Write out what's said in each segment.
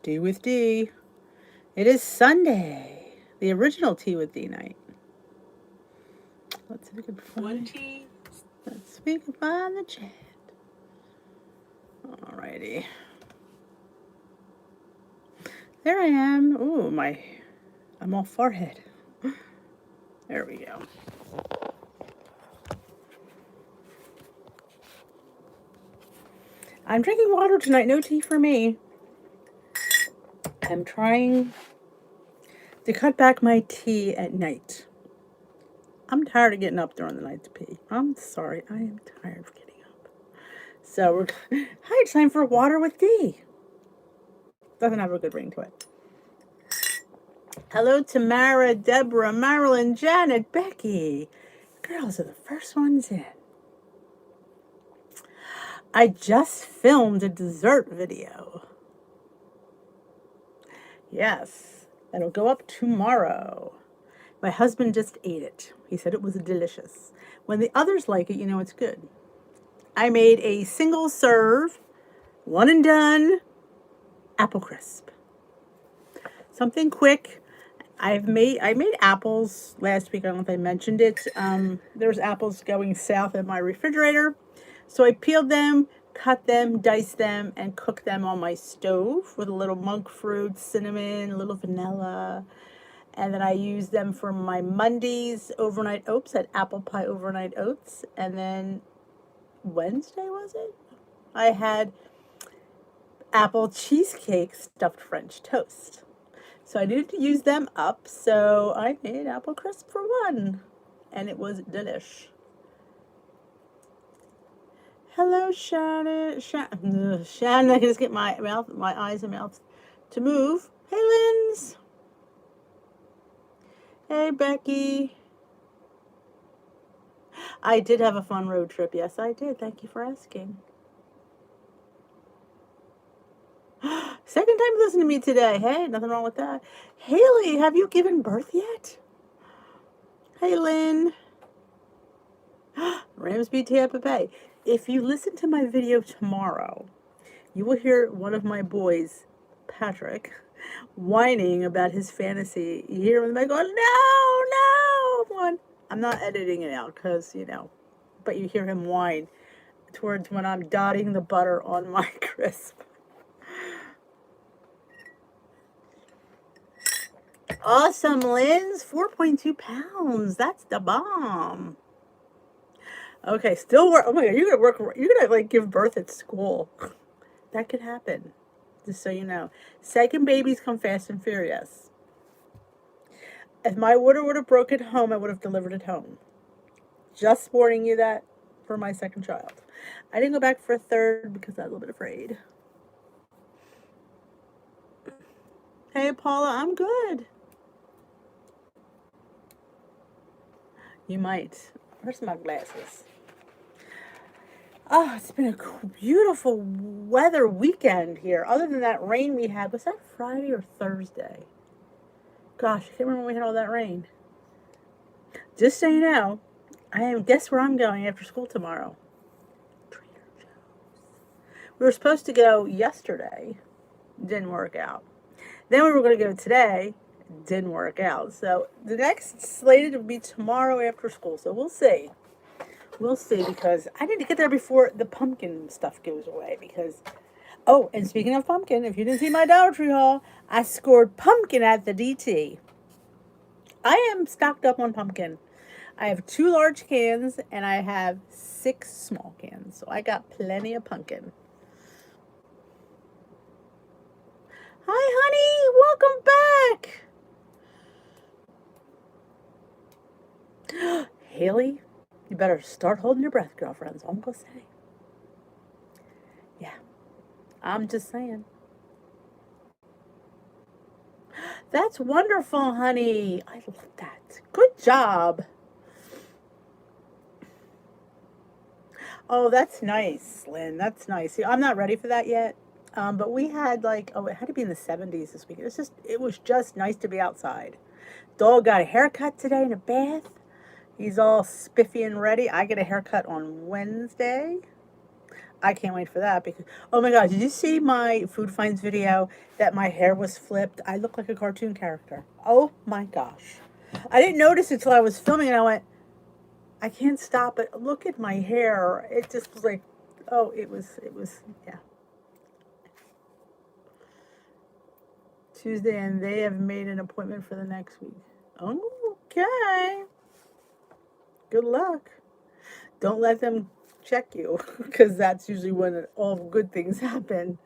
Tea with D. It is Sunday, the original Tea with D night. Let's see if we can find. Let's see if we can find the chat. Alrighty. There I am. Ooh, I'm all forehead. There we go. I'm drinking water tonight. No tea for me. I'm trying to cut back my tea at night. I'm tired of getting up during the night to pee. I'm sorry. I am tired of getting up. So hi, it's time for water with D. Doesn't have a good ring to it. Hello, Tamara, Deborah, Marilyn, Janet, Becky. Girls are the first ones in. I just filmed a dessert video. Yes, that'll go up tomorrow. My husband just ate it. He said it was delicious. When the others like it, you know it's good. I made a single serve, one and done, apple crisp. Something quick. I made apples last week. I don't know if I mentioned it. There's apples going south in my refrigerator. So I peeled them, cut them, diced them, and cooked them on my stove with a little monk fruit, cinnamon, a little vanilla. And then I used them for my Monday's overnight oats at Apple Pie Overnight Oats. And then Wednesday, was it? I had apple cheesecake stuffed French toast. So I needed to use them up, so I made apple crisp for one. And it was delish. Hello, Shannon. Shannon, I can just get my eyes and mouth to move. Hey, Linz. Hey, Becky. I did have a fun road trip. Yes, I did. Thank you for asking. Second time listening to me today. Hey, nothing wrong with that. Haley, have you given birth yet? Hey, Lynn. Ramsby, Tampa Bay. If you listen to my video tomorrow, you will hear one of my boys, Patrick, whining about his fantasy. You hear him going, no. I'm not editing it out because, but you hear him whine towards when I'm dotting the butter on my crisp. Awesome, Linz. 4.2 pounds. That's the bomb. Okay, still work. Oh my God, you're gonna give birth at school. That could happen. Just so you know. Second babies come fast and furious. If my water would have broke at home, I would have delivered at home. Just warning you that for my second child. I didn't go back for a third because I was a little bit afraid. Hey, Paula, I'm good. You might. Where's my glasses? Oh, it's been a beautiful weather weekend here. Other than that rain we had, was that Friday or Thursday? Gosh, I can't remember when we had all that rain. Just so you know, guess where I'm going after school tomorrow? Trader Joe's. We were supposed to go yesterday. Didn't work out. Then we were going to go today. Didn't work out. So the next slated will be tomorrow after school. So we'll see. We'll see, because I need to get there before the pumpkin stuff goes away. Because, oh, and speaking of pumpkin, if you didn't see my Dollar Tree haul, I scored pumpkin at the DT. I am stocked up on pumpkin. I have 2 large cans and I have 6 small cans. So I got plenty of pumpkin. Hi, honey. Welcome back. Haley, you better start holding your breath, girlfriend. That's all I'm going to say. Yeah, I'm just saying. That's wonderful, honey. I love that. Good job. Oh, that's nice, Lynn. That's nice. See, I'm not ready for that yet. But we had it had to be in the 70s this week. It was just nice to be outside. Dog got a haircut today and a bath. He's all spiffy and ready. I get a haircut on Wednesday. I can't wait for that because, oh my God, did you see my Food Finds video that my hair was flipped? I look like a cartoon character. Oh my gosh. I didn't notice it till I was filming and I went, I can't stop it. Look at my hair. It just was like, oh, yeah. Tuesday, and they have made an appointment for the next week. Okay. Good luck. Don't let them check you because that's usually when all good things happen.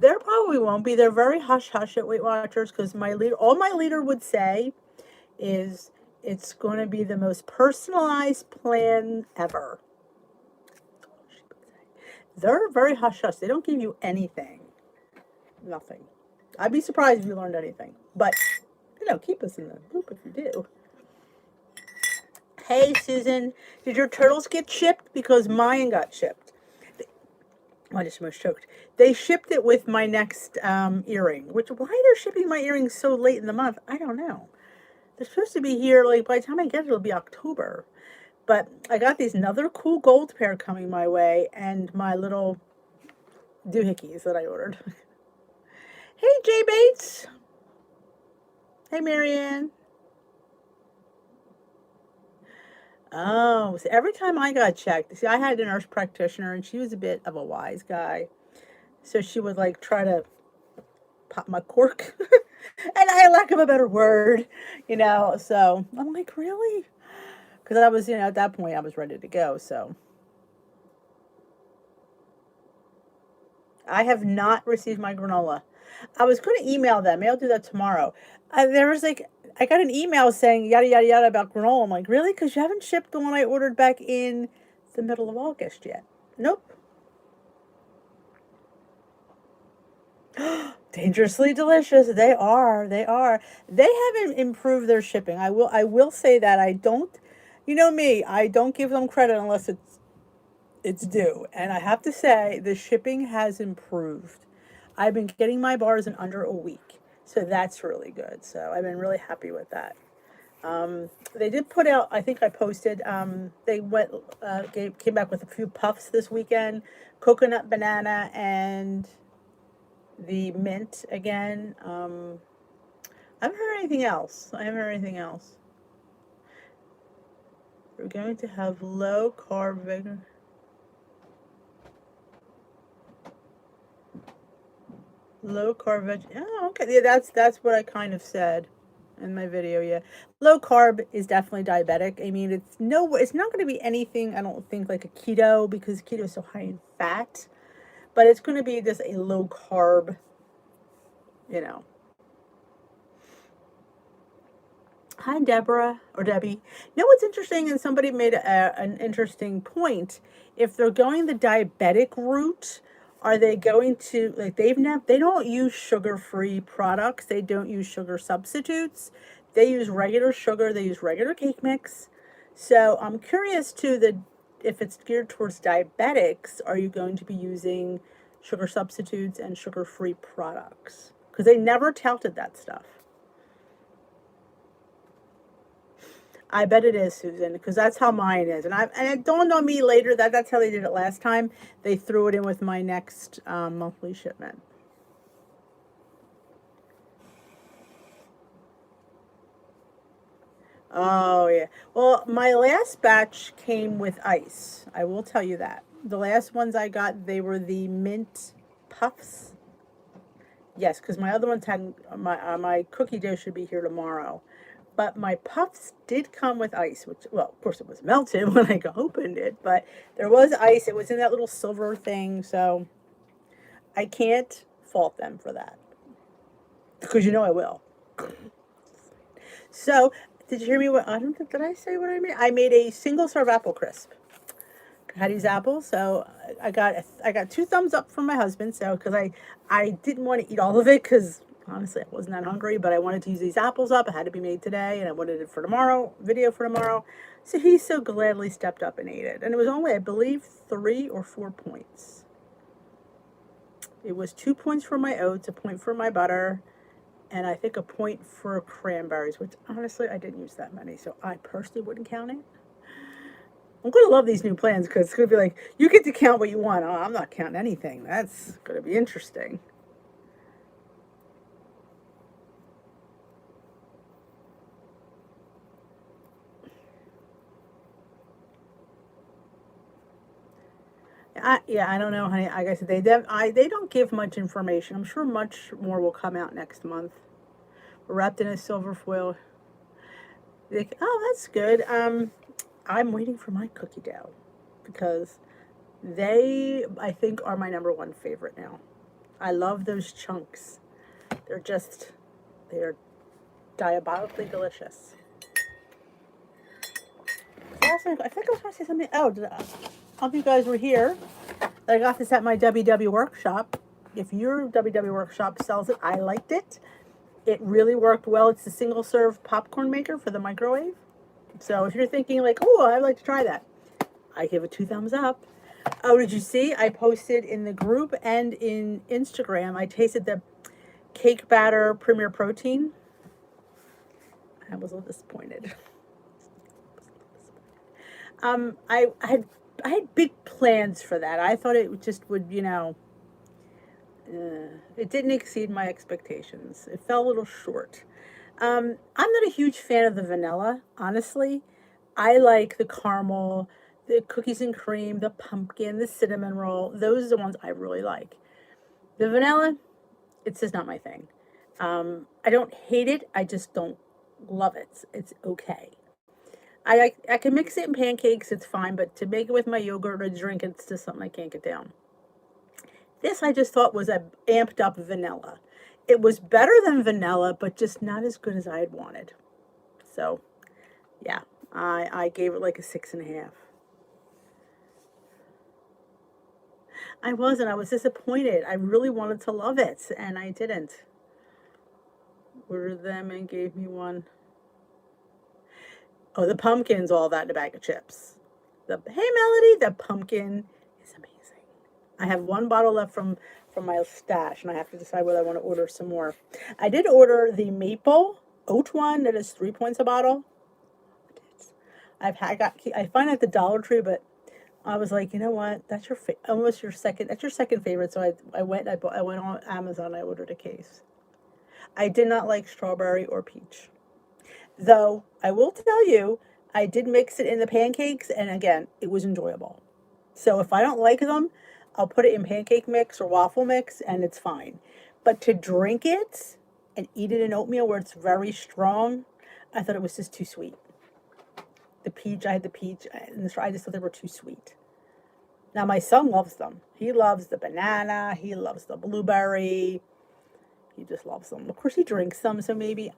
There probably won't be. They're very hush hush at Weight Watchers because all my leader would say is it's going to be the most personalized plan ever. They're very hush hush. They don't give you anything. Nothing. I'd be surprised if you learned anything. But, keep us in the loop if you do. Hey, Susan, did your turtles get shipped? Because mine got shipped. I just almost choked. They shipped it with my next earring, why they're shipping my earrings so late in the month, I don't know. They're supposed to be here, like, by the time I get it, it'll be October. But I got these another cool gold pair coming my way and my little doohickeys that I ordered. Hey, Jay Bates. Hey, Marianne. Oh, so every time I got checked, see, I had a nurse practitioner and she was a bit of a wise guy. So she would like try to pop my cork. And I lack of a better word, so I'm like, really? Because I was, at that point I was ready to go. So I have not received my granola. I was going to email them. Maybe I'll do that tomorrow. There was like, I got an email saying yada, yada, yada about granola. I'm like, really? Because you haven't shipped the one I ordered back in the middle of August yet. Nope. Dangerously delicious. They are. They are. They haven't improved their shipping. I will say that I don't, me, I don't give them credit unless it's due. And I have to say the shipping has improved. I've been getting my bars in under a week. So that's really good. So I've been really happy with that. They did put out, I think I posted, they came back with a few puffs this weekend, coconut banana and the mint again. I haven't heard anything else. We're going to have low carb vegan. Low carb veg. Oh, okay. Yeah, that's what I kind of said in my video. Yeah, low carb is definitely diabetic. I mean, it's not going to be anything. I don't think like a keto because keto is so high in fat, but it's going to be just a low carb. Hi, Deborah or Debbie. You know what's interesting? And somebody made an interesting point. If they're going the diabetic route, are they going to like they don't use sugar-free products. They don't use sugar substitutes. They use regular sugar. They use regular cake mix. So I'm curious too if it's geared towards diabetics, are you going to be using sugar substitutes and sugar-free products? Because they never touted that stuff. I bet it is, Susan, because that's how mine is. And it dawned on me later that that's how they did it last time. They threw it in with my next monthly shipment. Oh, yeah. Well, my last batch came with ice. I will tell you that. The last ones I got, they were the mint puffs. Yes, because my other ones had my cookie dough should be here tomorrow. But my puffs did come with ice, which, well, of course it was melted when I opened it, but there was ice. It was in that little silver thing, so I can't fault them for that. Because I will. So, did you hear me? Did I say what I made? I made a single serve apple crisp. Hattie's apples. So I got 2 thumbs up from my husband. So because I didn't want to eat all of it because honestly I wasn't that hungry, but I wanted to use these apples up. It had to be made today, and I wanted it for tomorrow. Video for tomorrow. So he so gladly stepped up and ate it, and it was only I believe 3 or 4 points. It was 2 points for my oats, a point for my butter, and I think a point for cranberries, which honestly I didn't use that many, so I personally wouldn't count it. I'm going to love these new plans because it's going to be like, you get to count what you want. Oh, I'm not counting anything. That's going to be interesting. Yeah, I don't know, honey. Like I said, they don't give much information. I'm sure much more will come out next month. Wrapped in a silver foil. Oh, that's good. I'm waiting for my cookie dough because they, I think, are my number one favorite now. I love those chunks. They're just, they're diabolically delicious. Last time, I think I was going to say something. Oh, hope you guys were here. I got this at my WW workshop. If your WW workshop sells it, I liked it. It really worked well. It's a single serve popcorn maker for the microwave. So if you're thinking like, oh, I'd like to try that, I give it 2 thumbs up. Oh, did you see? I posted in the group and in Instagram. I tasted the cake batter Premier Protein. I was a little disappointed. I had big plans for that. I thought it just would, it didn't exceed my expectations. It fell a little short. I'm not a huge fan of the vanilla, honestly. I like the caramel, the cookies and cream, the pumpkin, the cinnamon roll. Those are the ones I really like. The vanilla, it's just not my thing. I don't hate it. I just don't love it. It's okay. I can mix it in pancakes. It's fine, but to make it with my yogurt or drink, it's just something I can't get down. This I just thought was a amped up vanilla. It was better than vanilla, but just not as good as I had wanted. So, yeah, I gave it like a 6.5. I wasn't. I was disappointed. I really wanted to love it, and I didn't. Ordered them and gave me one. Oh, the pumpkin's all that in a bag of chips. Hey Melody, the pumpkin is amazing. I have one bottle left from my stash, and I have to decide whether I want to order some more. I did order the maple oat one that is 3 points a bottle. I find it at the Dollar Tree, but I was like, you know what? That's almost your second. That's your second favorite. So I went on Amazon. I ordered a case. I did not like strawberry or peach. Though I will tell you, I did mix it in the pancakes, and again, it was enjoyable. So if I don't like them, I'll put it in pancake mix or waffle mix, and it's fine. But to drink it and eat it in oatmeal where it's very strong, I thought it was just too sweet. I had the peach, and I just thought they were too sweet. Now my son loves them. He loves the banana. He loves the blueberry. He just loves them. Of course, he drinks them, so maybe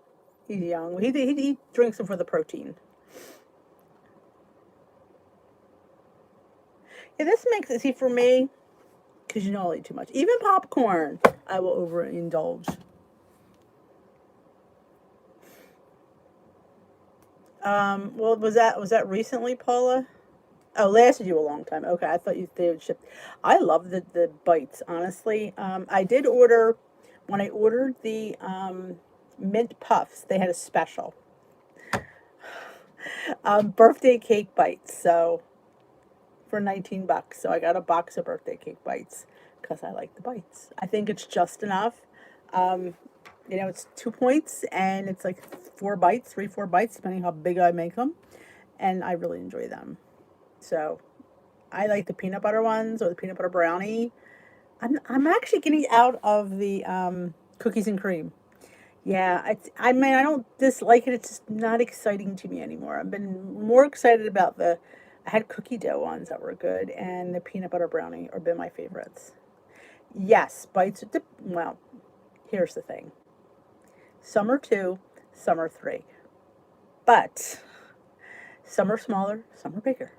he's young. He drinks them for the protein. Yeah, this makes it, see, for me, because I'll eat too much. Even popcorn, I will overindulge. Well, was that recently, Paula? Oh, lasted you a long time. Okay, I thought they would ship. I love the bites, honestly. I did order, when I ordered the mint puffs, they had a special. Birthday cake bites, so for $19. So I got a box of birthday cake bites because I like the bites. I think it's just enough. Um, it's 2 points and it's like 4 bites, 4 bites, depending how big I make them. And I really enjoy them. So I like the peanut butter ones or the peanut butter brownie. I'm actually getting out of the cookies and cream. Yeah, I mean, I don't dislike it. It's just not exciting to me anymore. I've been more excited about I had cookie dough ones that were good, and the peanut butter brownie have been my favorites. Yes, well, here's the thing. Some are two, some are three. But some are smaller, some are bigger.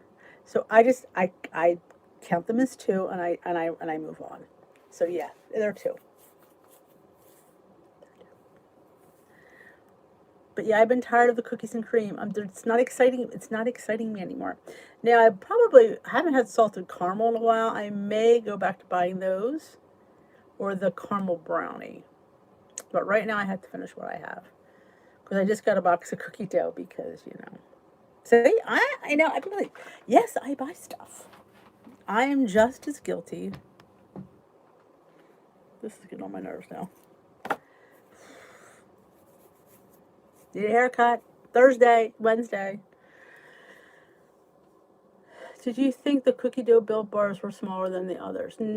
So I count them as two, and I move on. So yeah, they're two. But yeah, I've been tired of the cookies and cream. It's not exciting. It's not exciting me anymore. Now I probably haven't had salted caramel in a while. I may go back to buying those or the caramel brownie. But right now I have to finish what I have because I just got a box of cookie dough because. See, I know, I really, yes, I buy stuff. I am just as guilty. This is getting on my nerves now. Need a haircut. Thursday, Wednesday. Did you think the cookie dough Built bars were smaller than the others? No,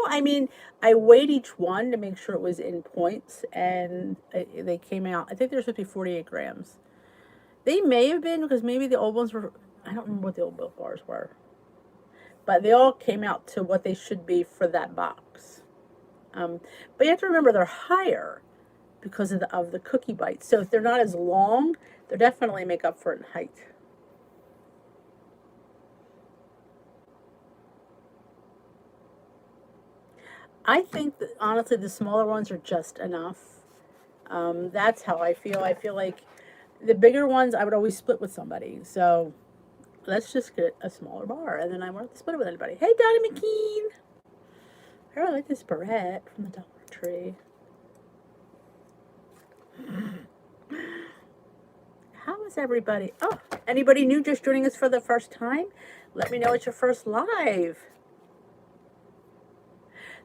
I mean, I weighed each one to make sure it was in points, and they came out. I think they're supposed to be 48 grams. They may have been because maybe the old ones were. I don't remember what the old Built bars were, but they all came out to what they should be for that box. But you have to remember they're higher because of the cookie bites. So if they're not as long, they definitely make up for it in height. I think that honestly, the smaller ones are just enough. That's how I feel. I feel like the bigger ones I would always split with somebody. So let's just get a smaller bar, and then I won't have to split it with anybody. Hey, Donnie McKean. I really like this barrette from the Dollar Tree. How is everybody? Oh, anybody new just joining us for the first time? Let me know it's your first live.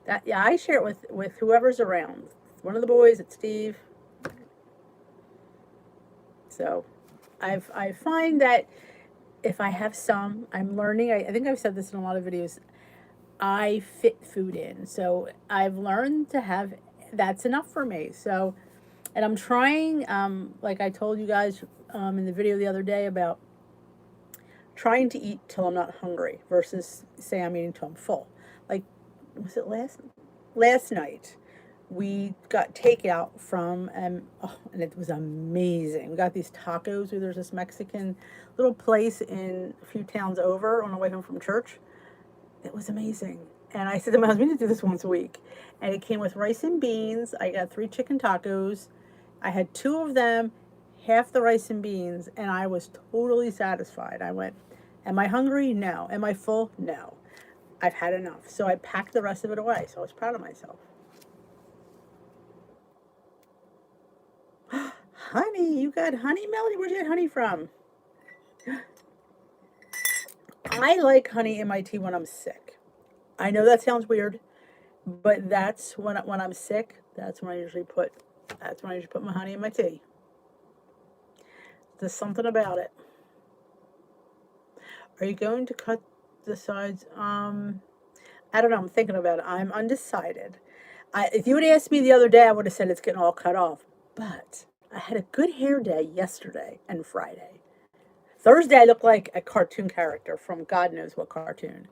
That, yeah, I share it with whoever's around. One of the boys, it's Steve. So I find that if I have some, I'm learning. I think I've said this in a lot of videos. I fit food in. So I've learned to have, that's enough for me. So, and I'm trying, like I told you guys in the video the other day about trying to eat till I'm not hungry versus say I'm eating till I'm full. Like, was it last night? We got takeout from, oh, and it was amazing. We got these tacos. There's this Mexican little place in a few towns over on the way home from church. It was amazing. And I said to my husband, we need to do this once a week. And it came with rice and beans. I got 3 chicken tacos. I had 2 of them, half the rice and beans, and I was totally satisfied. I went, am I hungry? No. Am I full? No. I've had enough. So I packed the rest of it away. So I was proud of myself. Honey, you got honey, Melody? Where'd you get honey from? I like honey in my tea when I'm sick. I know that sounds weird, but that's when I'm sick. That's when I usually put. That's when I usually put my honey in my tea. There's something about it. Are you going to cut the sides? I don't know. I'm thinking about it. I'm undecided. If you would asked me the other day, I would have said it's getting all cut off. But I had a good hair day yesterday and Friday. Thursday, I looked like a cartoon character from God knows what cartoon.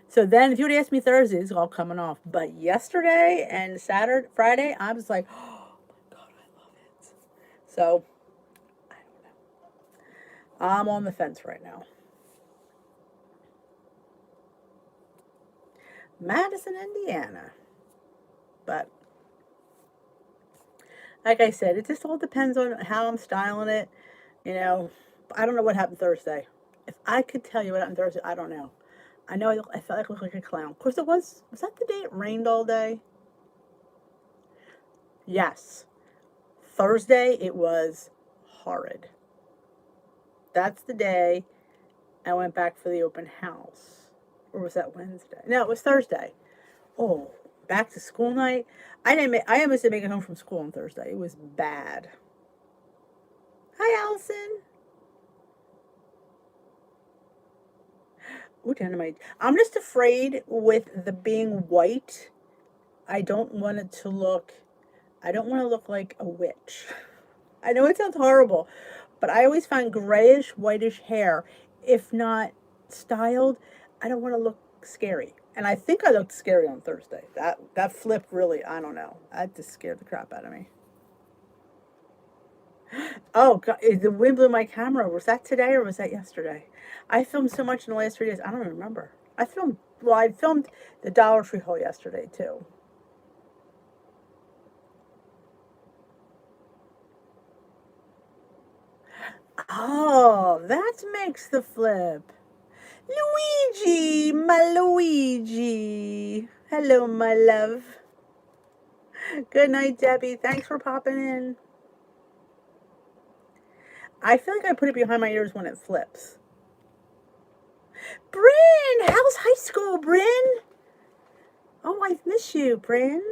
So then, if you would ask me Thursday, it's all coming off. But yesterday and Saturday, Friday, I was like, oh my God, I love it. So, I don't know. I'm on the fence right now. Madison, Indiana. But, like I said, it just all depends on how I'm styling it. You know, I don't know what happened Thursday. If I could tell you what happened Thursday, I don't know. I know I felt like I looked like a clown. Of course, was that the day it rained all day? Yes. Thursday, it was horrid. That's the day I went back for the open house. Or was that Wednesday? No, it was Thursday. Oh, back to school night. I almost didn't make it home from school on Thursday. It was bad. Hi, Allison. Ooh, dynamite. I'm just afraid with the being white, I don't want it to look, I don't want to look like a witch. I know it sounds horrible, but I always find grayish, whitish hair, if not styled, I don't want to look scary. And I think I looked scary on Thursday. That flip really, I don't know. That just scared the crap out of me. Oh, God, the wind blew my camera. Was that today or was that yesterday? I filmed so much in the last 3 days. I don't even remember. I filmed the Dollar Tree haul yesterday too. Oh, that makes the flip. Luigi, my Luigi. Hello, my love. Good night, Debbie. Thanks for popping in. I feel like I put it behind my ears when it flips. Bryn, how's high school, Bryn? Oh, I've missed you, Bryn.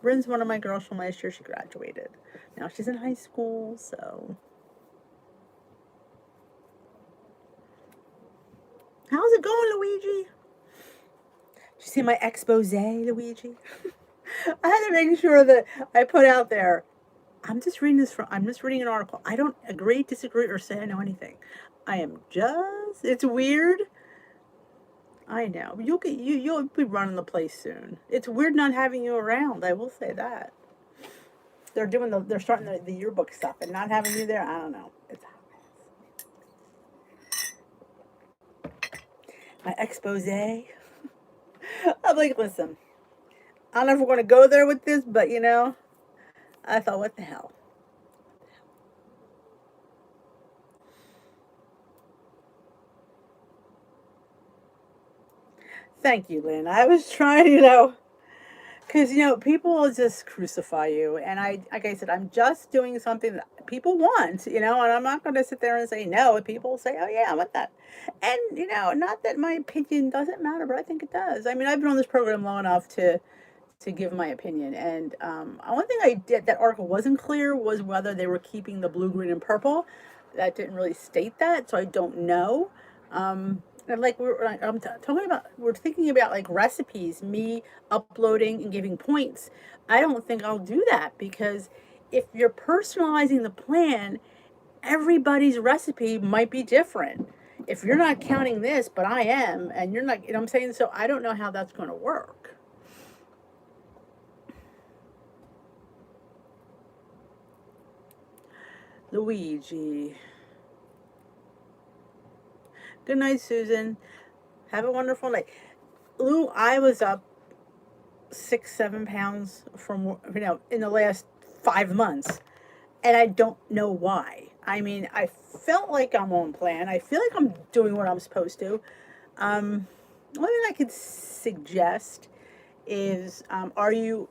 Bryn's one of my girls from last year. She graduated. Now she's in high school, so. How's it going, Luigi? Did you see my expose, Luigi? I had to make sure that I put out there. I'm just reading an article. I don't agree, disagree, or say I know anything. I am just. It's weird. I know. You'll be running the place soon. It's weird not having you around. I will say that. They're starting the yearbook stuff and not having you there. I don't know. It's my expose. I'm like, listen, I don't know if we're going to go there with this, but I thought, what the hell? Thank you, Lynn. I was trying, because people will just crucify you, and like I said, I'm just doing something that people want, and I'm not going to sit there and say no. People say, oh yeah, I want that, and not that my opinion doesn't matter, but I think it does. I mean, I've been on this program long enough to give my opinion, and one thing I did that article wasn't clear was whether they were keeping the blue, green, and purple. That didn't really state that, so I don't know. And like we're thinking about like recipes, me uploading and giving points. I don't think I'll do that because if you're personalizing the plan, everybody's recipe might be different. If you're not counting this, but I am, and you're not, what I'm saying? So I don't know how that's going to work. Luigi. Good night, Susan. Have a wonderful night. Lou, I was up 6, 7 pounds from in the last 5 months, and I don't know why. I mean, I felt like I'm on plan. I feel like I'm doing what I'm supposed to. One thing I could suggest is, are you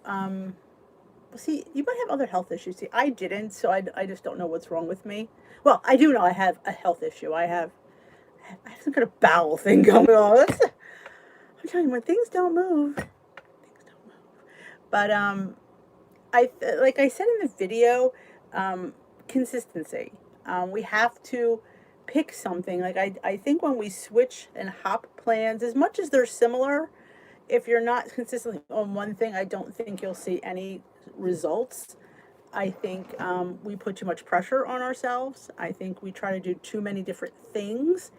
see, you might have other health issues. See, I didn't, so I just don't know what's wrong with me. Well, I do know I have a health issue. I have some kind of bowel thing going on. I'm telling you, when things don't move, things don't move. But like I said in the video, consistency. We have to pick something. Like I think when we switch and hop plans, as much as they're similar, if you're not consistently on one thing, I don't think you'll see any results. I think we put too much pressure on ourselves. I think we try to do too many different things,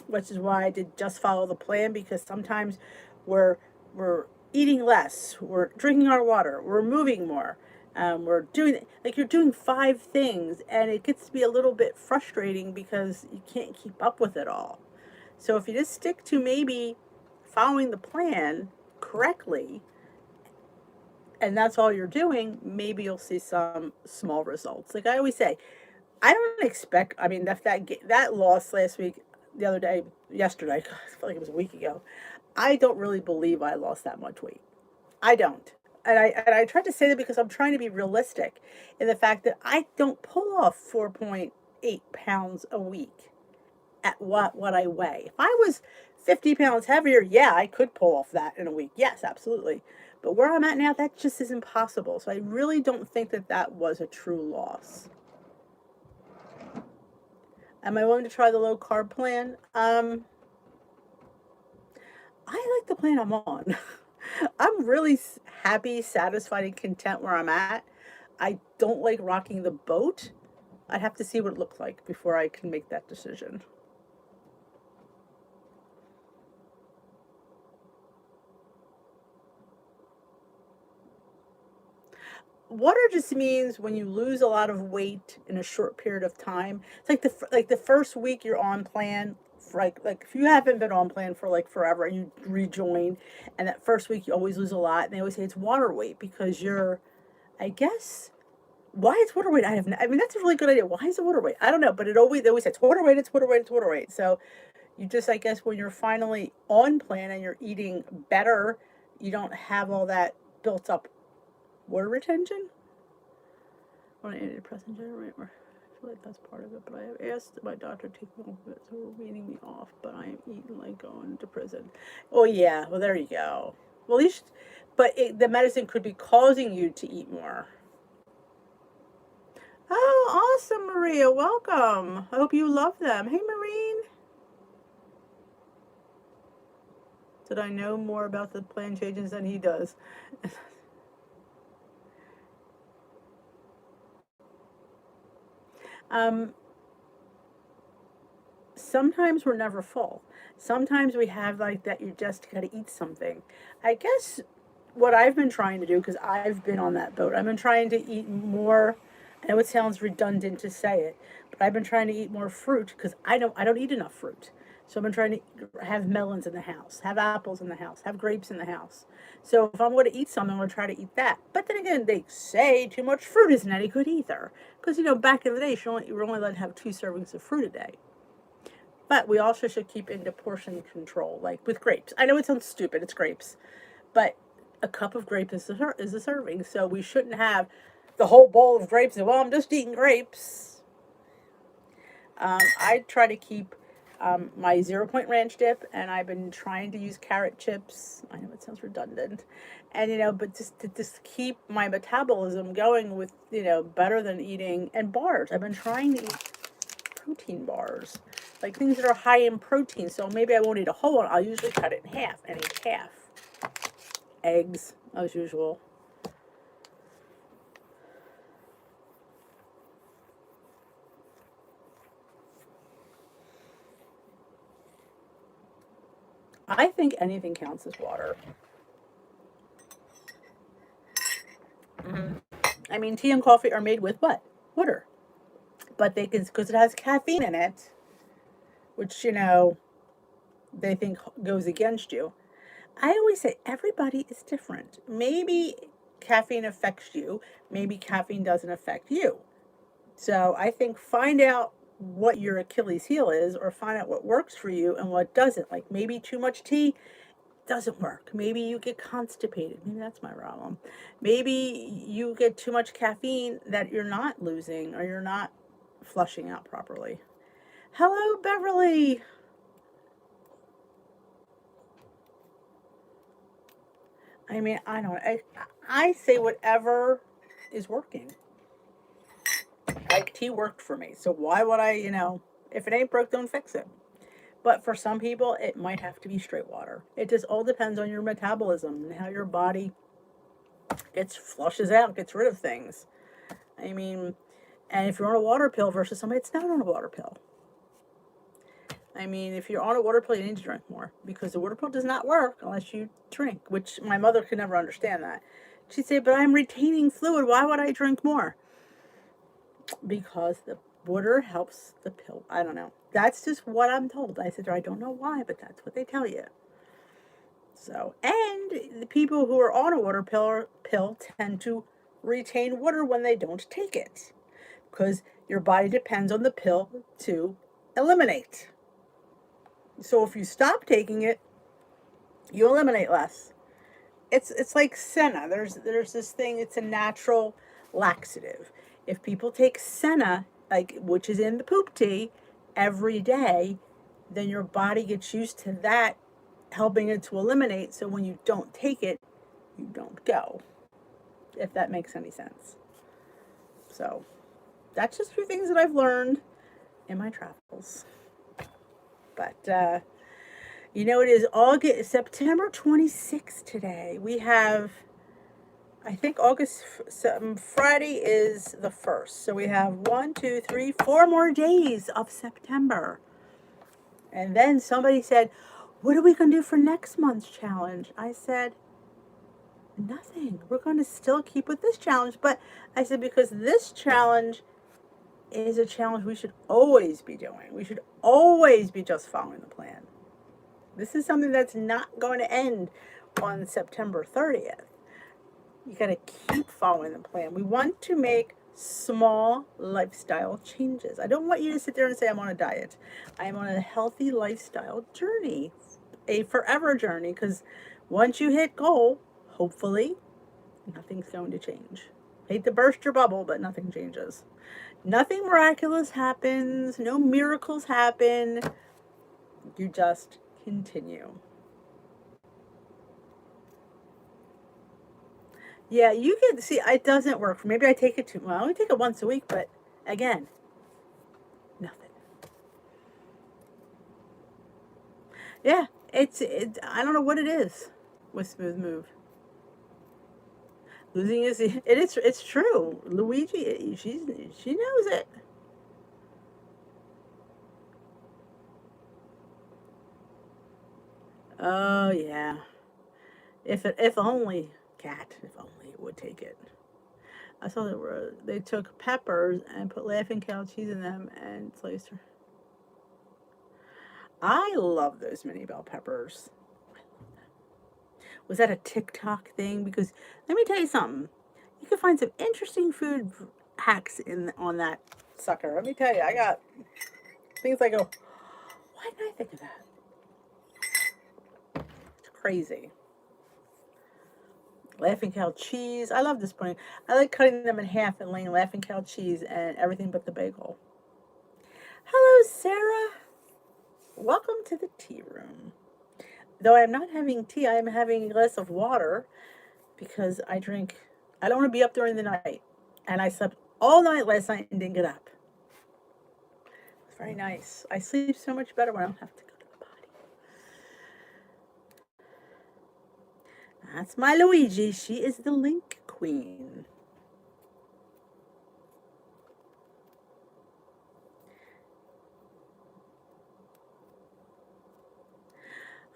which is why I did just follow the plan, because sometimes we're we're eating less, we're drinking our water, we're moving more, we're doing like you're doing 5 things, and it gets to be a little bit frustrating because you can't keep up with it all. So if you just stick to maybe following the plan correctly, and that's all you're doing, maybe you'll see some small results. Like I always say, I don't expect. I mean, that loss last week, the other day, yesterday, I feel like it was a week ago. I don't really believe I lost that much weight. I don't, and I tried to say that because I'm trying to be realistic in the fact that I don't pull off 4.8 pounds a week at what I weigh. If I was 50 pounds heavier, yeah, I could pull off that in a week. Yes, absolutely. But where I'm at now, that just is impossible. So I really don't think that that was a true loss. Am I willing to try the low carb plan? I like the plan I'm on. I'm really happy, satisfied, and content where I'm at. I don't like rocking the boat. I'd have to see what it looks like before I can make that decision. Water just means when you lose a lot of weight in a short period of time. It's like the first week you're on plan. For like if you haven't been on plan for like forever and you rejoin, and that first week you always lose a lot. And they always say it's water weight because you're, I guess, why it's water weight. I mean, that's a really good idea. Why is it water weight? I don't know, but they always say it's water weight. It's water weight. It's water weight. So you just, I guess, when you're finally on plan and you're eating better, you don't have all that built up water retention. What an antidepressant generator. feel like that's part of it, but I have asked my doctor to take me off of it, so we're weaning me off, but I am eating like going to prison. Oh, yeah, well, there you go. Well, at least, but the medicine could be causing you to eat more. Oh, awesome, Maria. Welcome. I hope you love them. Hey, Marine. Did I know more about the plan changes than he does? um, Sometimes we're never full. Sometimes we have like that you just got to eat something. I guess what I've been trying to do, because I've been on that boat, I've been trying to eat more. I know it sounds redundant to say it, but I've been trying to eat more fruit because I don't eat enough fruit. So I've been trying to have melons in the house, have apples in the house, have grapes in the house. So if I'm going to eat something, I'm going to try to eat that. But then again, they say too much fruit isn't any good either. Because, back in the day, you were only allowed to have 2 servings of fruit a day. But we also should keep into portion control, like with grapes. I know it sounds stupid, it's grapes, but a cup of grape is a serving, so we shouldn't have the whole bowl of grapes and, well, I'm just eating grapes. I try to keep my 0 point ranch dip, and I've been trying to use carrot chips. I know it sounds redundant, and but just keep my metabolism going with better than eating and bars. I've been trying to eat protein bars, like things that are high in protein. So maybe I won't eat a whole one. I'll usually cut it in half and eat half. Eggs, as usual. I think anything counts as water. Mm-hmm. I mean, tea and coffee are made with what? Water. But they can, because it has caffeine in it, which, they think goes against you. I always say everybody is different. Maybe caffeine affects you, maybe caffeine doesn't affect you. So I think find out what your Achilles heel is, or find out what works for you and what doesn't. Like maybe too much tea doesn't work. Maybe you get constipated. Maybe that's my problem. Maybe you get too much caffeine that you're not losing or you're not flushing out properly. Hello, Beverly. I mean, I don't. I say whatever is working. Like tea worked for me, so why would I? If it ain't broke, don't fix it. But for some people, it might have to be straight water. It just all depends on your metabolism and how your body flushes out, gets rid of things. I mean, and if you're on a water pill versus somebody that's not on a water pill. I mean, if you're on a water pill, you need to drink more because the water pill does not work unless you drink, which my mother could never understand that. She'd say, but I'm retaining fluid. Why would I drink more? Because the water helps the pill. I don't know. That's just what I'm told. I said, I don't know why, but that's what they tell you. So, and the people who are on a water pill tend to retain water when they don't take it because your body depends on the pill to eliminate. So if you stop taking it, you eliminate less. It's like senna. There's this thing. It's a natural laxative. If people take senna, like which is in the poop tea, every day, then your body gets used to that, helping it to eliminate. So when you don't take it, you don't go. If that makes any sense. So that's just a few things that I've learned in my travels. But it is August, September 26th today. We have, I think Friday is the 1st. So we have 1, 2, 3, 4 more days of September. And then somebody said, what are we going to do for next month's challenge? I said, nothing. We're going to still keep with this challenge. But I said, because this challenge is a challenge we should always be doing. We should always be just following the plan. This is something that's not going to end on September 30th. You got to keep following the plan. We want to make small lifestyle changes. I don't want you to sit there and say, I'm on a diet. I am on a healthy lifestyle journey, a forever journey, because once you hit goal, hopefully, nothing's going to change. Hate to burst your bubble, but nothing changes. Nothing miraculous happens. No miracles happen. You just continue. Yeah, you can see it doesn't work. Maybe I take it too well. I only take it once a week, but again, nothing. Yeah, I don't know what it is with Smooth Move. Losing is it's true. Luigi, she knows it. Oh yeah. If only cat, if only it would take it. I saw they took peppers and put laughing cow cheese in them and sliced her. I love those mini bell peppers. Was that a TikTok thing? Because let me tell you something. You can find some interesting food hacks in on that sucker. Let me tell you, I got things I go, why didn't I think of that? It's crazy. Laughing cow cheese. I love this pudding. I like cutting them in half and laying laughing cow cheese and everything but the bagel. Hello, Sarah. Welcome to the tea room. Though I am not having tea, I am having a glass of water because I don't want to be up during the night. And I slept all night last night and didn't get up. It's very nice. I sleep so much better when I don't have to go to the potty. That's my Luigi. She is the link queen.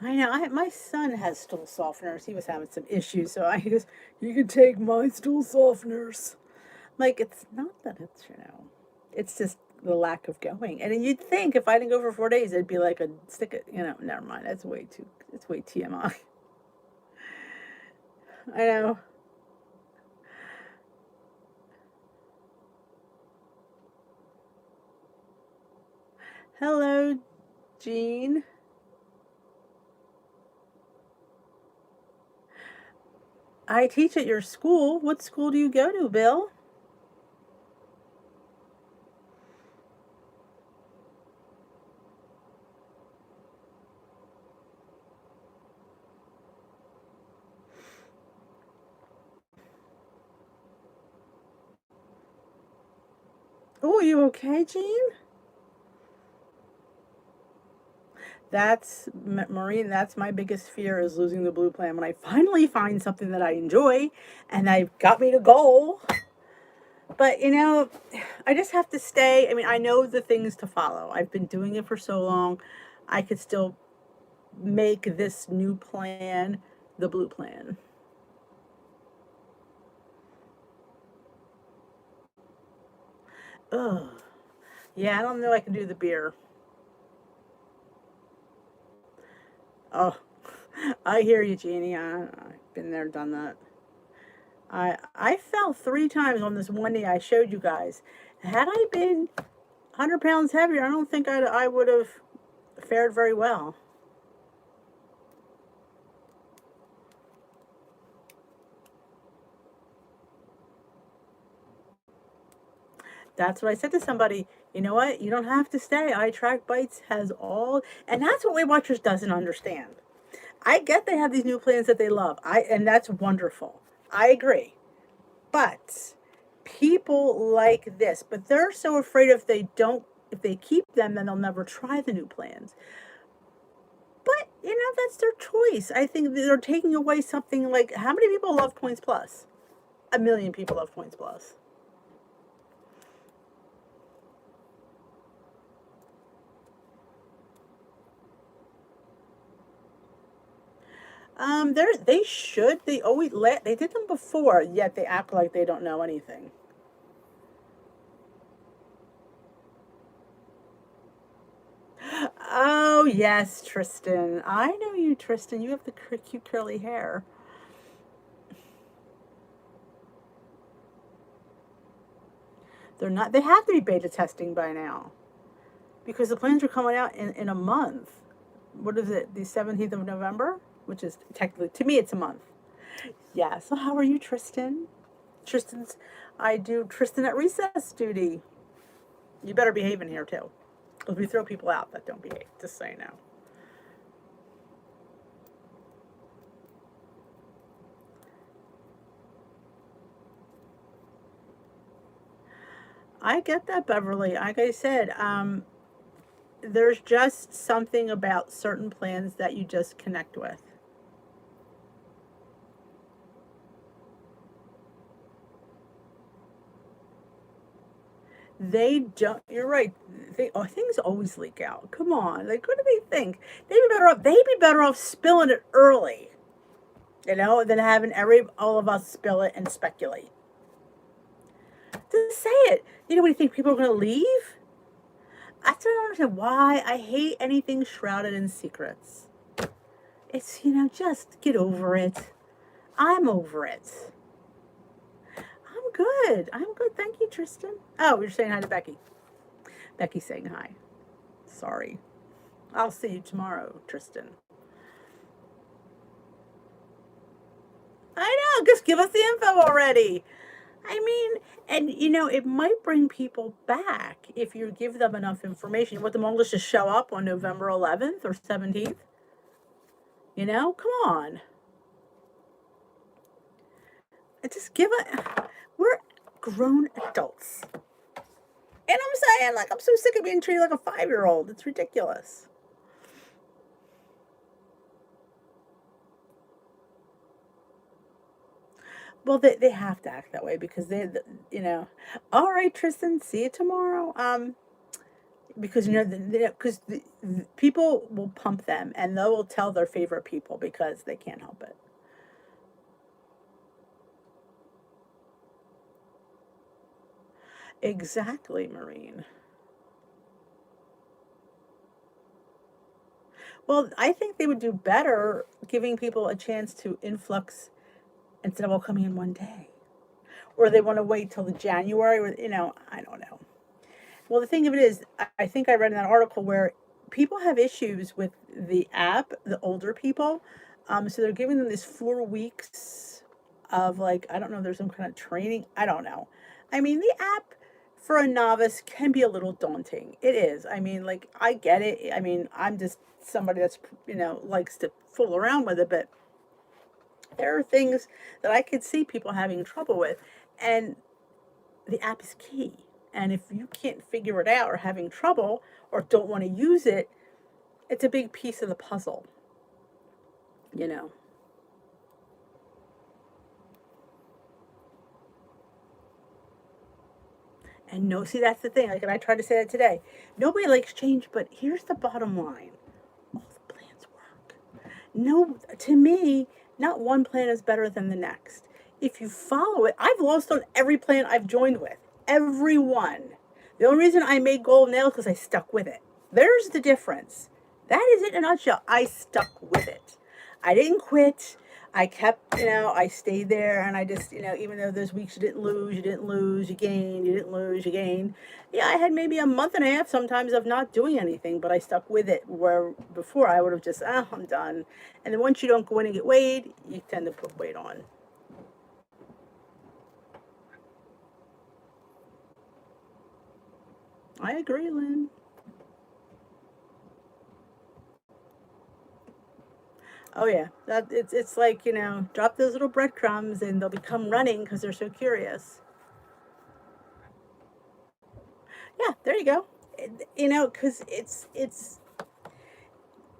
I know. My son has stool softeners. He was having some issues, so I goes, "You can take my stool softeners." Like it's not that it's just the lack of going. And you'd think if I didn't go for 4 days, it'd be like a stick. Never mind. That's way too. It's way TMI. I know. Hello, Jean. I teach at your school. What school do you go to, Bill? Oh, are you okay, Jean? That's Maureen. That's my biggest fear is losing the blue plan. When I finally find something that I enjoy, and they've got me to goal, but I just have to stay. I mean, I know the things to follow. I've been doing it for so long. I could still make this new plan the blue plan. Ugh. Yeah, I don't know I can do the beer. Oh, I hear you, Jeannie. I've been there, done that. I fell 3 times on this one day I showed you guys. Had I been 100 pounds heavier, I don't think I would have fared very well. That's what I said to somebody. You know what? You don't have to stay. I Track Bites has all, and that's what Weight Watchers doesn't understand. I get they have these new plans that they love. And that's wonderful. I agree. But people like this, but they're so afraid if they keep them, then they'll never try the new plans. But that's their choice. I think they're taking away something like how many people love Points Plus? 1 million people love Points Plus. They should. They did them before, yet they act like they don't know anything. Oh yes, Tristan. I know you, Tristan. You have the cute curly hair. They're not. They have to be beta testing by now, because the plans are coming out in a month. What is it? The 17th of November, which is technically to me it's a month. Yeah. So how are you, Tristan? I do Tristan at recess duty. You better behave in here too. Because we throw people out that don't behave, just so you know. I get that, Beverly. Like I said, there's just something about certain plans that you just connect with. They don't. You're right. Things always leak out. Come on. Like, what do they think? They'd be better off spilling it early, than having all of us spill it and speculate. Just say it. What do you think? People are going to leave? I don't understand why. I hate anything shrouded in secrets. It's, just get over it. I'm over it. I'm good. I'm good. Thank you, Tristan. Oh, you're saying hi to Becky. Becky's saying hi. Sorry. I'll see you tomorrow, Tristan. I know. Just give us the info already. I mean, and it might bring people back if you give them enough information. You want them all just to show up on November 11th or 17th? Come on. Just we're grown adults. And I'm saying, like, I'm so sick of being treated like a 5-year-old. It's ridiculous. Well, they have to act that way because all right, Tristan, see you tomorrow. Because because the people will pump them and they will tell their favorite people because they can't help it. Exactly, Maureen. Well, I think they would do better giving people a chance to influx instead of all coming in one day. Or they want to wait till the January, or, I don't know. Well, the thing of it is, I think I read in that article where people have issues with the app, the older people. So they're giving them this 4 weeks of, like, I don't know, there's some kind of training. I don't know. I mean, the app for a novice can be a little daunting. It is. I mean, like, I get it. I mean, I'm just somebody that's, likes to fool around with it, but there are things that I could see people having trouble with. And the app is key. And if you can't figure it out or having trouble or don't want to use it, it's a big piece of the puzzle, you know. And no, see, that's the thing. Like, and I tried to say that today. Nobody likes change, but here's the bottom line: all the plans work. No, to me, not one plan is better than the next. If you follow it, I've lost on every plan I've joined with. Every one. The only reason I made gold nails because I stuck with it. There's the difference. That is it in a nutshell. I stuck with it. I didn't quit. I kept, I stayed there, and I just, even though there's weeks you didn't lose, you gained, you didn't lose, you gained. Yeah, I had maybe a month and a half sometimes of not doing anything, but I stuck with it, where before I would have just, I'm done. And then once you don't go in and get weighed, you tend to put weight on. I agree, Lynn. Oh yeah, it's like, drop those little breadcrumbs and they'll become running because they're so curious. Yeah, there you go. Because it's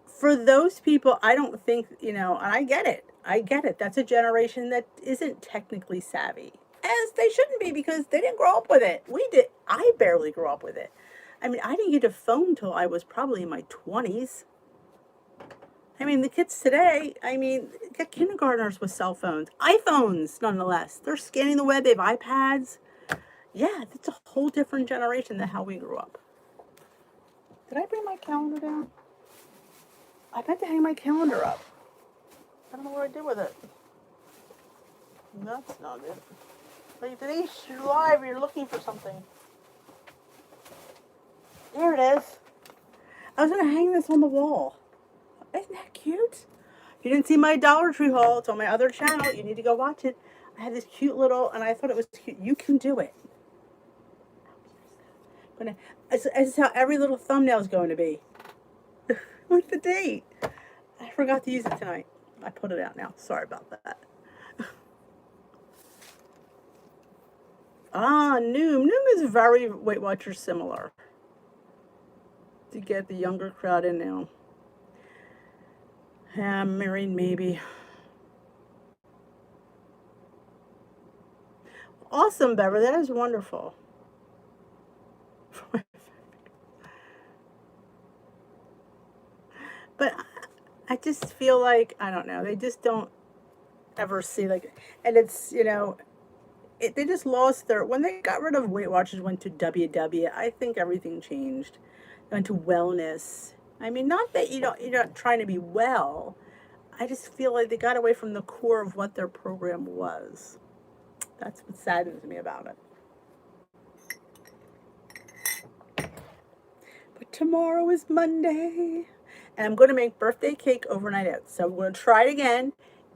for those people. I don't think, and I get it. I get it. That's a generation that isn't technically savvy, as they shouldn't be because they didn't grow up with it. We did. I barely grew up with it. I mean, I didn't get a phone till I was probably in my 20s. I mean, the kids today, get kindergartners with cell phones, iPhones, nonetheless. They're scanning the web, they have iPads. Yeah, it's a whole different generation than how we grew up. Did I bring my calendar down? I meant to hang my calendar up. I don't know what I did with it. That's not it. Like, Denise, you're live, you're looking for something. There it is. I was going to hang this on the wall. Isn't that cute? If you didn't see my Dollar Tree haul, it's on my other channel. You need to go watch it. I I had this cute little, and I thought it was cute. You can do it. Gonna, it's how every little thumbnail is going to be. With the date. I forgot to use it tonight. I put it out now. Sorry about that. Ah, Noom. Noom is very Weight Watchers similar. To get the younger crowd in now. Yeah, I'm married maybe. Awesome, Beverly. That is wonderful. But I just feel like, I don't know, they just don't ever see, like, and it's, they just lost their, when they got rid of Weight Watchers, went to WW, I think everything changed. Went to wellness. I mean, not that you're not trying to be well. I just feel like they got away from the core of what their program was. That's what saddens me about it. But tomorrow is Monday. And I'm going to make birthday cake overnight oats. So I'm going to try it again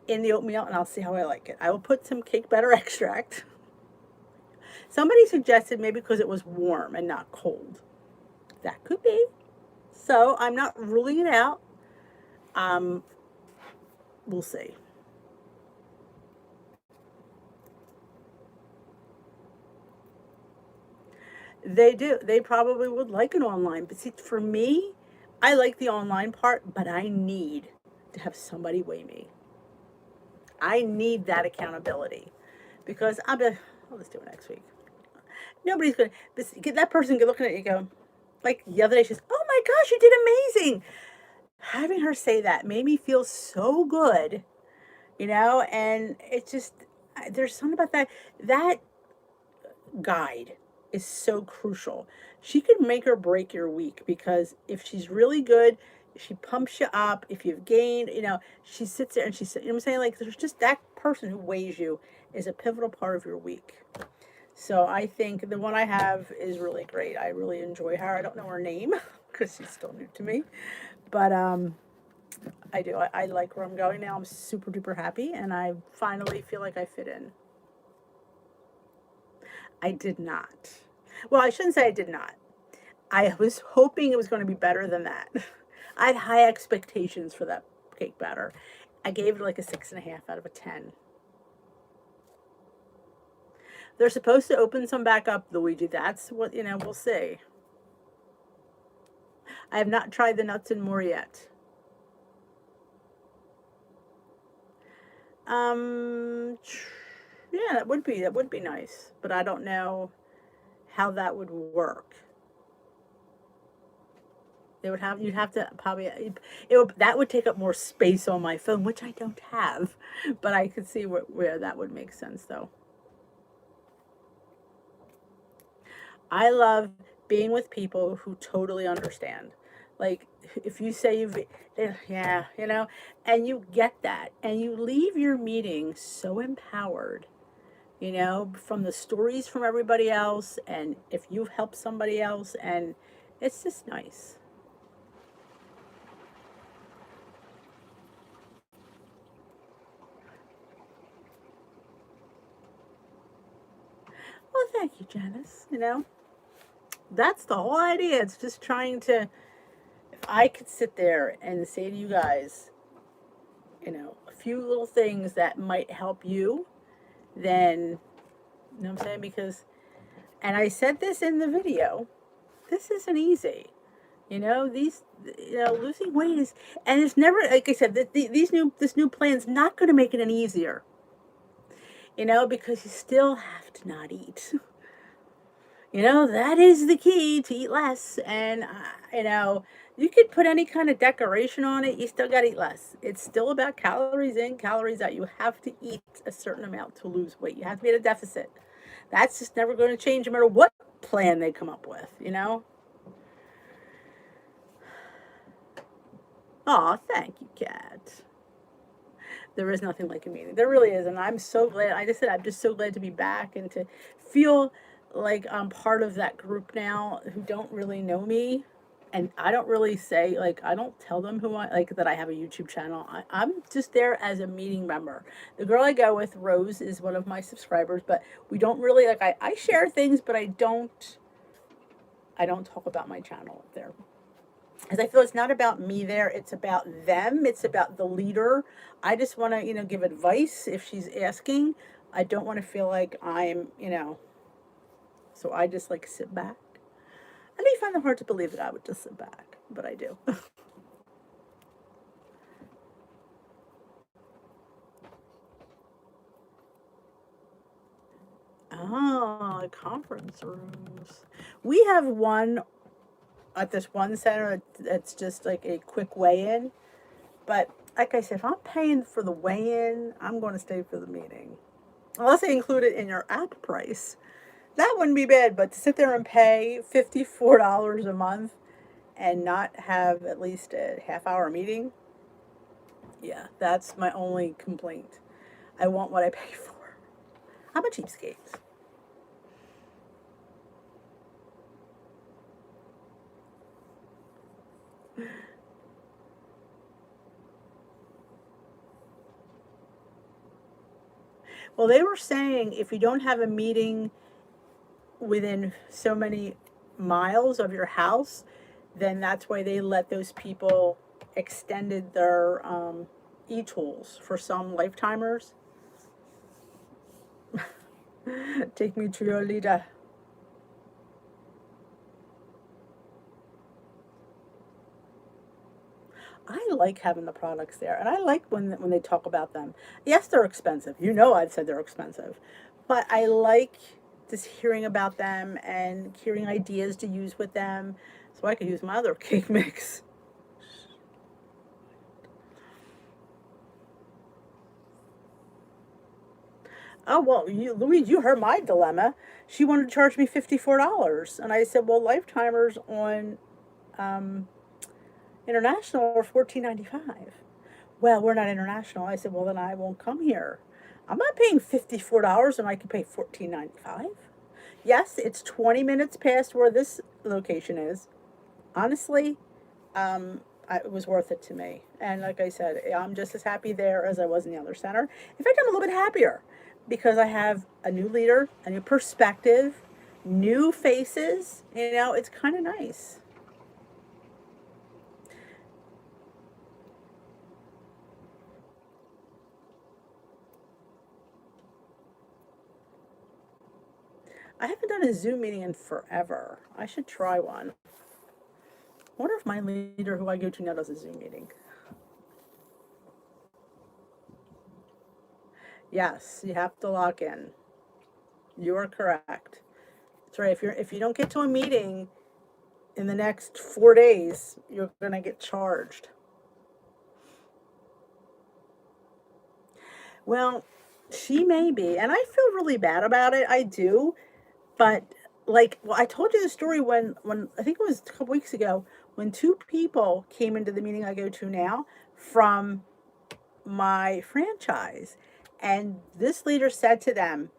in the oatmeal, and I'll see how I like it. I will put some cake batter extract. Somebody suggested maybe because it was warm and not cold. That could be. So I'm not ruling it out. We'll see. They do. They probably would like an online. But see, for me, I like the online part, but I need to have somebody weigh me. I need that accountability because I'll let's do it next week. Nobody's going to get that person looking at you go, like the other day, she's, oh my gosh, you did amazing. Having her say that made me feel so good, and it's just, there's something about that guide is so crucial. She could make or break your week because if she's really good, she pumps you up. If you've gained, she sits there and she says, you know what I'm saying? Like, there's just that person who weighs you is a pivotal part of your week. So I think the one I have is really great. I really enjoy her. I don't know her name because she's still new to me, but I do. I like where I'm going now. I'm super duper happy, and I finally feel like I fit in. I did not. Well, I shouldn't say I did not. I was hoping it was going to be better than that. I had high expectations for that cake batter. I gave it like a 6.5 out of a 10. They're supposed to open some back up, Luigi. That's what, we'll see. I have not tried the nuts and more yet. Yeah, that would be nice, but I don't know how that would work. You'd have to probably, that would take up more space on my phone, which I don't have, but I could see where that would make sense though. I love being with people who totally understand. Like, if you say yeah, and you get that, and you leave your meeting so empowered, from the stories from everybody else, and if you've helped somebody else, and it's just nice. Well, thank you, Janice. That's the whole idea. It's just trying to, if I could sit there and say to you guys, a few little things that might help you, then, you know what I'm saying? Because, and I said this in the video, this isn't easy. Losing weight is, and it's never, like I said, this new plan's not going to make it any easier. Because you still have to not eat. That is the key, to eat less. And, you could put any kind of decoration on it. You still got to eat less. It's still about calories in, calories out. You have to eat a certain amount to lose weight. You have to be at a deficit. That's just never going to change no matter what plan they come up with, Oh, thank you, Kat. There is nothing like a meeting. There really is. And I'm so glad. I just said, I'm just so glad to be back and to feel like I'm part of that group now who don't really know me. And I don't really say, like, I don't tell them who I like that I have a YouTube channel. I'm just there as a meeting member. The girl I go with, Rose, is one of my subscribers, but we don't really like I share things, but I don't talk about my channel there. Because I feel it's not about me there, it's about them, it's about the leader. I just want to, give advice if she's asking. I don't want to feel like so I just like sit back. I may find it hard to believe that I would just sit back, but I do. Oh, conference rooms. We have one at this one center that's just like a quick weigh-in. But like I said, if I'm paying for the weigh-in, I'm going to stay for the meeting. Unless they include it in your app price. That wouldn't be bad, but to sit there and pay $54 a month and not have at least a half-hour meeting, yeah, that's my only complaint. I want what I pay for. I'm a cheapskate. Well, they were saying if you don't have a meeting within so many miles of your house, then that's why they let those people extended their e-tools for some lifetimers. Take me to your leader. I like having the products there, and I like when they talk about them. Yes, they're expensive. I've said they're expensive, but I like just hearing about them and hearing ideas to use with them, so I could use my other cake mix. Oh well, Louise, you heard my dilemma. She wanted to charge me $54, and I said, well, lifetimers on um, international are $14.95. Well, we're not international. I said, well, then I won't come here. I'm not paying $54 and I can pay $14.95. Yes, it's 20 minutes past where this location is. Honestly, it was worth it to me. And like I said, I'm just as happy there as I was in the other center. In fact, I'm a little bit happier because I have a new leader, a new perspective, new faces. It's kind of nice. I haven't done a Zoom meeting in forever. I should try one. I wonder if my leader, who I go to now, does a Zoom meeting. Yes, you have to lock in. You are correct. That's right. If you don't get to a meeting in the next 4 days, you're gonna get charged. Well, she may be, and I feel really bad about it. I do, but like, well, I told you the story when I think it was a couple weeks ago when two people came into the meeting I go to now from my franchise, and this leader said to them,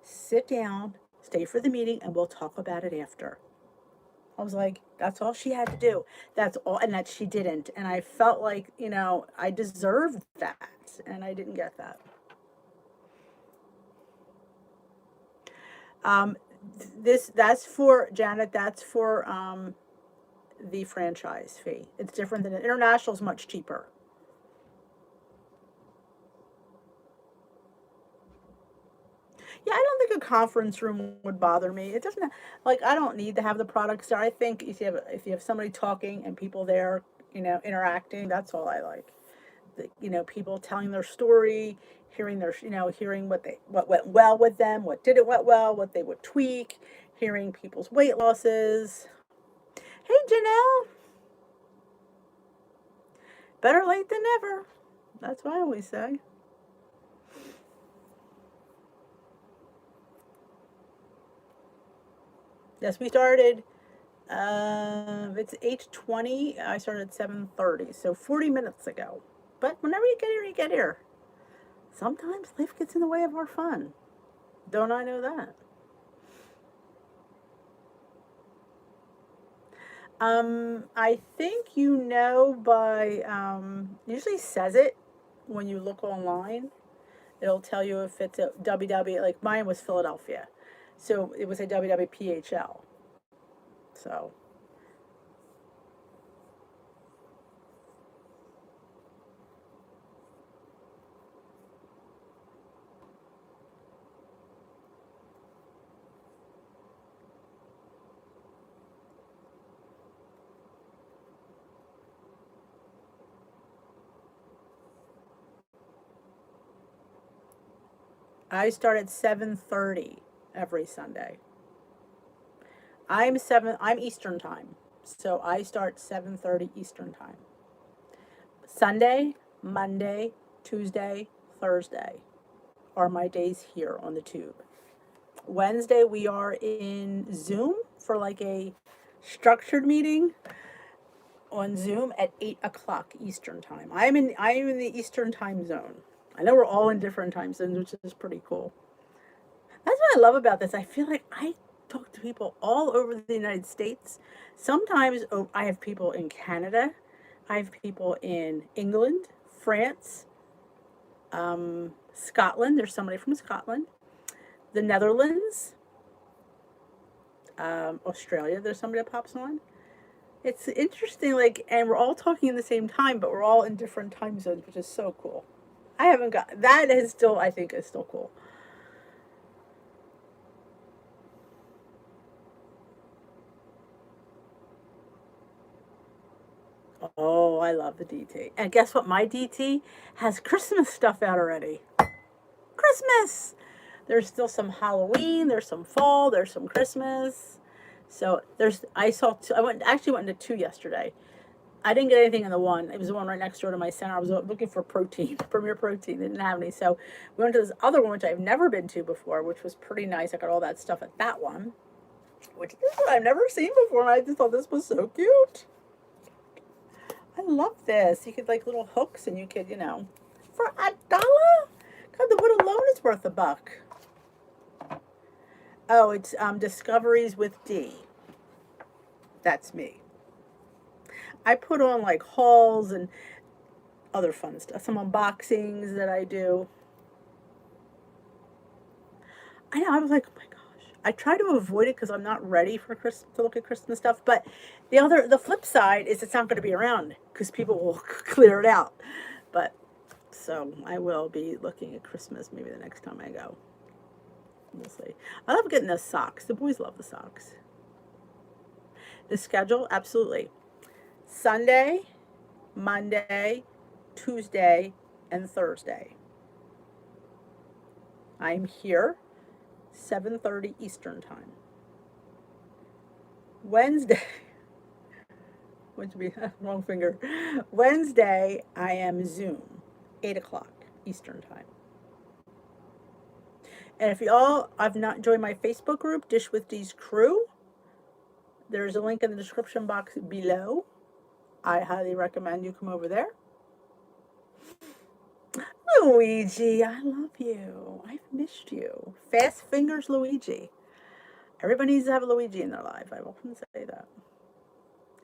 sit down, stay for the meeting, and we'll talk about it after. I was like, that's all she had to do. That's all, and that she didn't. And I felt like, I deserved that, and I didn't get that. Um, that's for Janet. That's for the franchise fee. It's different than international is much cheaper. Yeah, I don't think a conference room would bother me. It doesn't like I don't need to have the products there. I think if you have somebody talking and people there, interacting, that's all I like. People telling their story, hearing hearing what went well with them, what didn't went well, what they would tweak, hearing people's weight losses. Hey Janelle, better late than never. That's what I always say. Yes, we started. It's 8:20. I started at 7:30, so 40 minutes ago. But whenever you get here, you get here. Sometimes life gets in the way of our fun. Don't I know that? I think you know by, usually says it when you look online. It'll tell you if it's a WW, like mine was Philadelphia. So it was a WWPHL. So I start at 7:30 every Sunday. I'm Eastern time. So I start 7:30 Eastern time. Sunday, Monday, Tuesday, Thursday are my days here on the tube. Wednesday we are in Zoom for like a structured meeting on Zoom at 8 o'clock Eastern time. I am in the Eastern time zone. I know we're all in different time zones, which is pretty cool. That's what I love about this. I feel like I talk to people all over the United States. Sometimes I have people in Canada. I have people in England, France, Scotland. There's somebody from Scotland. The Netherlands, Australia. There's somebody that pops on. It's interesting, like, and we're all talking in the same time, but we're all in different time zones, which is so cool. I haven't got that. Is still, I think, is still cool. Oh, I love the DT. And guess what? My DT has Christmas stuff out already. Christmas! There's still some Halloween, there's some fall, there's some Christmas. So I saw two, actually went into two yesterday. I didn't get anything in the one. It was the one right next door to my center. I was looking for protein, Premier Protein. They didn't have any. So we went to this other one, which I've never been to before, which was pretty nice. I got all that stuff at that one, which this one I've never seen before. And I just thought this was so cute. I love this. You could like little hooks and you could, for $1? God, the wood alone is worth $1. Oh, it's Discoveries with D. That's me. I put on like hauls and other fun stuff. Some unboxings that I do. I know, I was like, oh my gosh. I try to avoid it because I'm not ready for to look at Christmas stuff. But the flip side is it's not going to be around because people will clear it out. But so I will be looking at Christmas maybe the next time I go. We'll see. I love getting the socks. The boys love the socks. The schedule, absolutely. Sunday, Monday, Tuesday, and Thursday. I'm here, 7:30 Eastern time. Wednesday, which would be wrong finger. Wednesday, I am Zoom, 8 o'clock Eastern time. And if y'all have not joined my Facebook group, Dish with D's Crew, there's a link in the description box below. I highly recommend you come over there. Luigi, I love you. I've missed you. Fast fingers Luigi. Everybody needs to have a Luigi in their life. I often say that.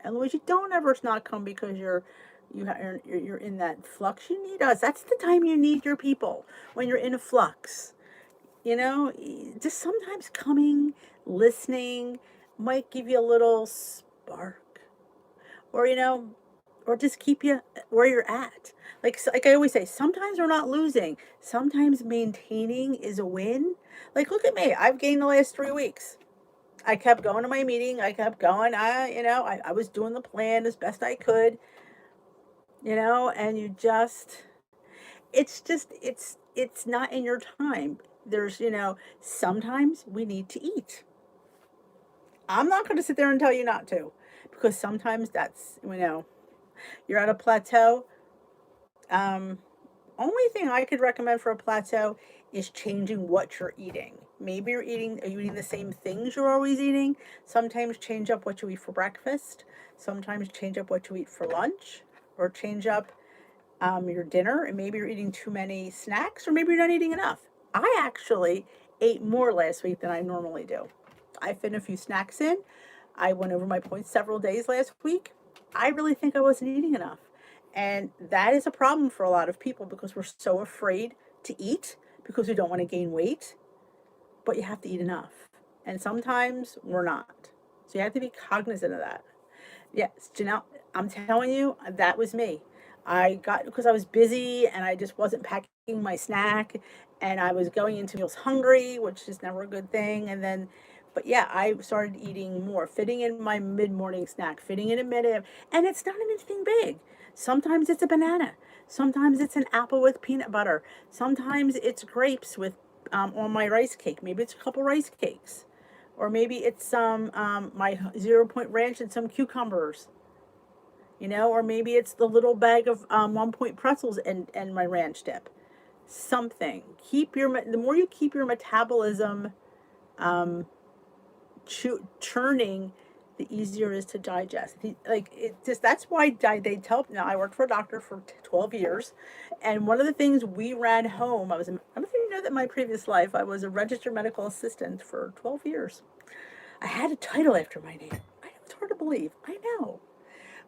And Luigi, don't ever not come because you're in that flux. You need us. That's the time you need your people, when you're in a flux. Just sometimes coming, listening might give you a little spark, or or just keep you where you're at. Like I always say, sometimes we're not losing. Sometimes maintaining is a win. Like look at me, I've gained the last 3 weeks. I kept going to my meeting. I kept going. I was doing the plan as best I could. And it's not in your time. There's sometimes we need to eat. I'm not going to sit there and tell you not to, because sometimes that's you're at a plateau. Only thing I could recommend for a plateau is changing what you're eating. Maybe are you eating the same things you're always eating? Sometimes change up what you eat for breakfast. Sometimes change up what you eat for lunch, or change up your dinner, and maybe you're eating too many snacks, or maybe you're not eating enough. I actually ate more last week than I normally do. I fit a few snacks in. I went over my points several days last week. I really think I wasn't eating enough. And that is a problem for a lot of people because we're so afraid to eat because we don't want to gain weight, but you have to eat enough. And sometimes we're not. So you have to be cognizant of that. Yes, Janelle, I'm telling you, that was me. I got, because I was busy and I just wasn't packing my snack and I was going into meals hungry, which is never a good thing. And then, but yeah, I started eating more, fitting in my mid morning snack, fitting in a mid, and it's not anything big. Sometimes it's a banana. Sometimes it's an apple with peanut butter. Sometimes it's grapes with on my rice cake. Maybe it's a couple rice cakes. Or maybe it's some my 0 Point ranch and some cucumbers, or maybe it's the little bag of 1 Point pretzels and my ranch dip. Something. The more you keep your metabolism churning, the easier it is to digest. That's why they tell. Now I worked for a doctor for 12 years, and one of the things we ran home. I don't know if you know that in my previous life I was a registered medical assistant for 12 years. I had a title after my name. I know it's hard to believe. I know.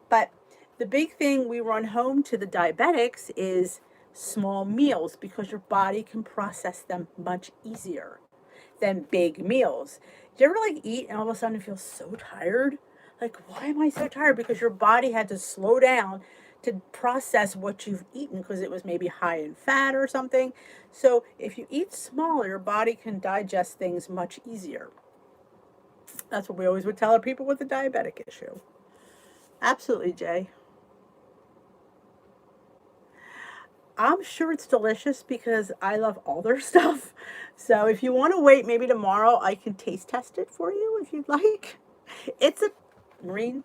But the big thing we run home to the diabetics is small meals because your body can process them much easier than big meals. Do you ever eat and all of a sudden feel so tired? Like, why am I so tired? Because your body had to slow down to process what you've eaten because it was maybe high in fat or something. So if you eat small, your body can digest things much easier. That's what we always would tell our people with the diabetic issue. Absolutely, Jay. I'm sure it's delicious because I love all their stuff. So if you want to wait, maybe tomorrow I can taste test it for you if you'd like. It's a Marine.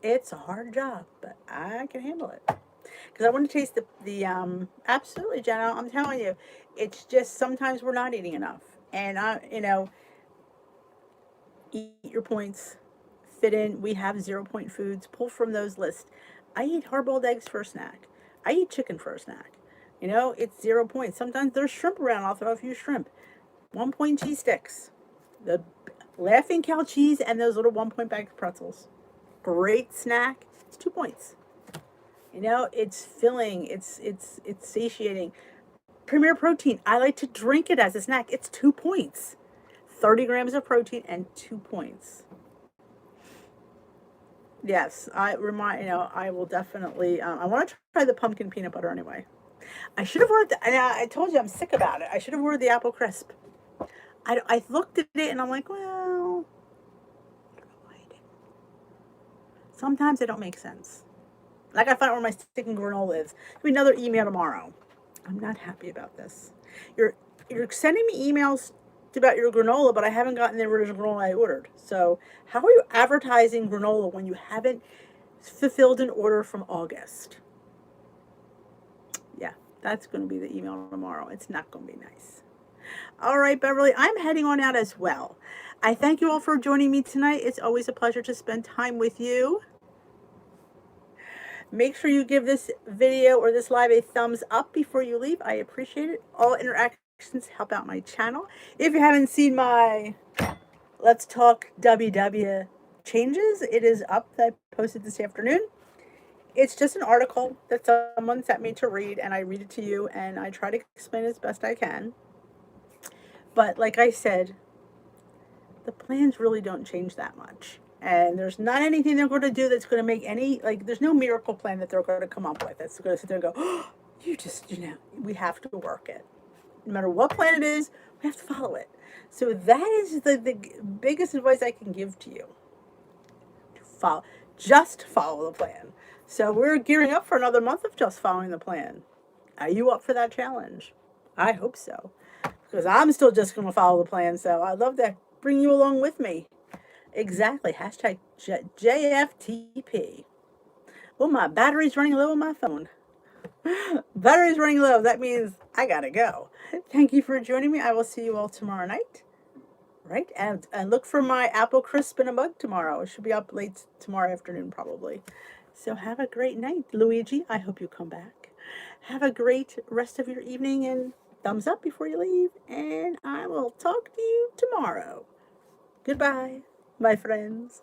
It's a hard job, but I can handle it because I want to taste the absolutely, Jenna. I'm telling you, it's just sometimes we're not eating enough, and eat your points, fit in. We have 0 Point foods. Pull from those lists. I eat hard-boiled eggs for a snack. I eat chicken for a snack. It's 0 points. Sometimes there's shrimp around. I'll throw a few shrimp. 1 Point cheese sticks. The Laughing Cow cheese and those little 1 Point bag of pretzels. Great snack. It's 2 points. It's filling. It's satiating. Premier Protein. I like to drink it as a snack. It's 2 points. 30 grams of protein and 2 points. Yes, I will definitely. I want to try the pumpkin peanut butter anyway. I should have ordered. I told you I'm sick about it. I should have ordered the apple crisp. I looked at it and I'm like, well, I don't know why I didn't. Sometimes they don't make sense. Like I find where my stick and granola is. There'll be another email tomorrow. I'm not happy about this. You're sending me emails about your granola, but I haven't gotten the original granola I ordered. So how are you advertising granola when you haven't fulfilled an order from August? Yeah, that's going to be the email tomorrow. It's not going to be nice. All right, Beverly, I'm heading on out as well. I thank you all for joining me tonight. It's always a pleasure to spend time with you. Make sure you give this video or this live a thumbs up before you leave. I appreciate it. All interactions help out my channel. If you haven't seen my Let's Talk WW changes, it is up. I posted this afternoon. It's just an article that someone sent me to read, and I read it to you, and I try to explain it as best I can. But like I said, the plans really don't change that much. And there's not anything they're going to do that's going to make there's no miracle plan that they're going to come up with. That's going to sit there and go, oh, we have to work it. No matter what plan it is, we have to follow it. So that is the biggest advice I can give to you. Just follow the plan. So we're gearing up for another month of just following the plan. Are you up for that challenge? I hope so. Because I'm still just going to follow the plan. So I'd love to bring you along with me. Exactly. Hashtag JFTP. Well, my battery's running low on my phone. Battery's running low. That means I gotta go. Thank you for joining me. I will see you all tomorrow night. Right? And look for my apple crisp in a mug tomorrow. It should be up late tomorrow afternoon, probably. So have a great night, Luigi. I hope you come back. Have a great rest of your evening and thumbs up before you leave. And I will talk to you tomorrow. Goodbye. my friends.